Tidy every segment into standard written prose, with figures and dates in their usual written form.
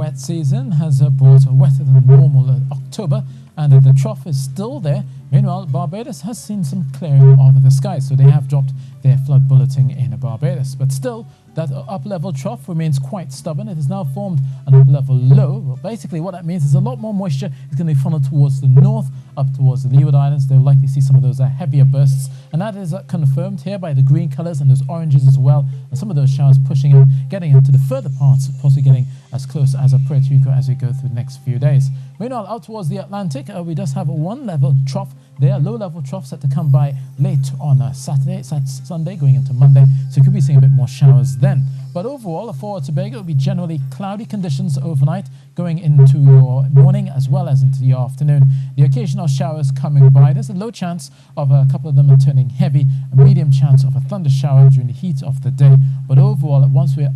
wet season has brought a wetter than normal October, and the trough is still there. Meanwhile, Barbados has seen some clearing of the skies, so they have dropped their flood bulletin in Barbados. But still, that up-level trough remains quite stubborn. It has now formed an up-level low. Well, basically, what that means is a lot more moisture is going to be funneled towards the north, up towards the Leeward Islands. They'll likely see some of those heavier bursts, and that is confirmed here by the green colours and those oranges as well, and some of those showers pushing in, getting into the further parts, possibly getting as close as Puerto Rico as we go through the next few days. Meanwhile, out towards the Atlantic, we just have a one-level trough there, low-level trough set to come by late on Sunday, going into Monday, so you could be seeing a bit more showers then. But overall, for Tobago, it will be generally cloudy conditions overnight, going into your morning as well as into the afternoon. The occasional showers coming by. There's a low chance of a couple of them turning heavy, a medium chance of a thunder shower during the heat of the day. But overall, once we're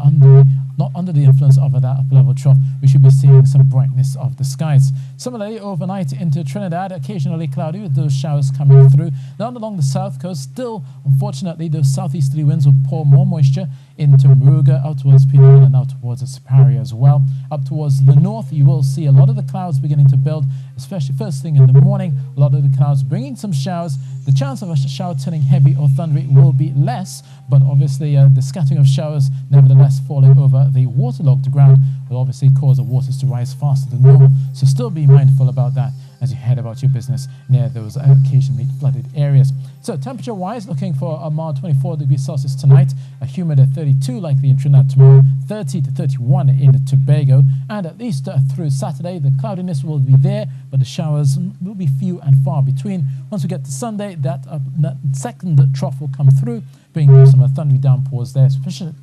not under the influence of that upper-level trough, we should be seeing some brightness of the skies. Similarly, overnight into Trinidad, occasionally cloudy with those showers coming through. Down along the south coast, still, unfortunately, those southeasterly winds will pour more moisture into Moruga, out towards Penang and out towards Siparia as well. Up towards the north, you will see a lot of the clouds beginning to build, especially first thing in the morning. A lot of the clouds bringing some showers. The chance of a shower turning heavy or thundery will be less, but obviously the scattering of showers nevertheless falling over the waterlogged ground will obviously cause the waters to rise faster than normal. So still be mindful about that as you head about your business near those occasionally flooded areas. So temperature-wise, looking for a mild 24 degrees Celsius tonight, a humid at 32 likely in Trinidad tomorrow, 30 to 31 in Tobago, and at least through Saturday, the cloudiness will be there, but the showers will be few and far between. Once we get to Sunday, that second trough will come through, bringing some thundery downpours there, especially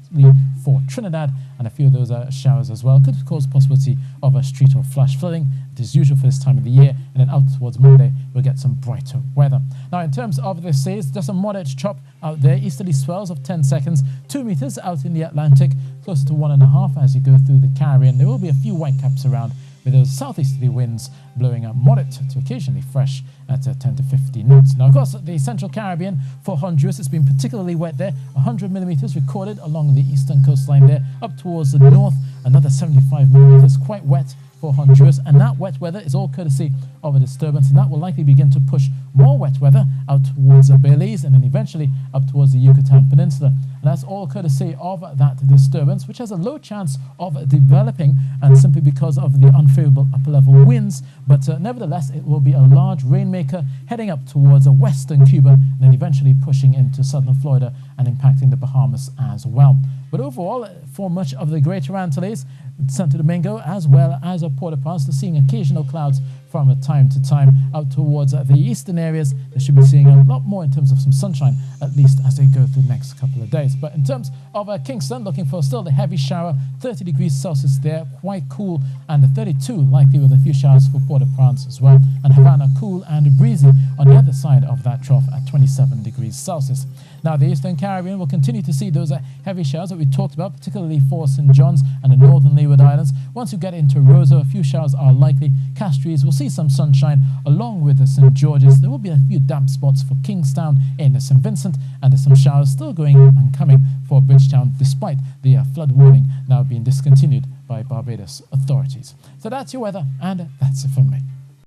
for Trinidad, and a few of those showers as well. Could cause possibility of a street or flash flooding. It is usual for this time of the year, and then out towards Monday, we'll get some brighter weather. Now, in terms of the seas, just a moderate chop out there, easterly swells of 10 seconds, 2 meters out in the Atlantic, closer to 1.5 as you go through the Caribbean. There will be a few whitecaps around, with those southeasterly winds blowing moderate to occasionally fresh at 10 to 15 knots. Now, of course, the Central Caribbean for Honduras, it's been particularly wet there. 100 millimeters recorded along the eastern coastline there, up towards the north, another 75 millimeters, quite wet for Honduras, and that wet weather is all courtesy of a disturbance, and that will likely begin to push more wet weather out towards Belize and then eventually up towards the Yucatan Peninsula. And that's all courtesy of that disturbance, which has a low chance of developing, and simply because of the unfavorable upper-level winds. But nevertheless, it will be a large rainmaker heading up towards western Cuba and then eventually pushing into southern Florida and impacting the Bahamas as well. But overall, for much of the Greater Antilles, Santo Domingo as well as Port-au-Prince, they're seeing occasional clouds from time to time. Out towards the eastern areas, they should be seeing a lot more in terms of some sunshine, at least as they go through the next couple of days. But in terms of Kingston, looking for still the heavy shower, 30 degrees Celsius there, quite cool, and 32 likely with a few showers for Port-au-Prince as well. And Havana cool and breezy on the other side of that trough at 27 degrees Celsius. Now, the Eastern Caribbean will continue to see those heavy showers that we talked about, particularly for St. John's and the northern Leeward Islands. Once you get into Rosa, a few showers are likely. Castries will see some sunshine along with the St. George's. There will be a few damp spots for Kingstown in St. Vincent, and some showers still going and coming for Bridgetown, despite the flood warning now being discontinued by Barbados authorities. So that's your weather, and that's it from me.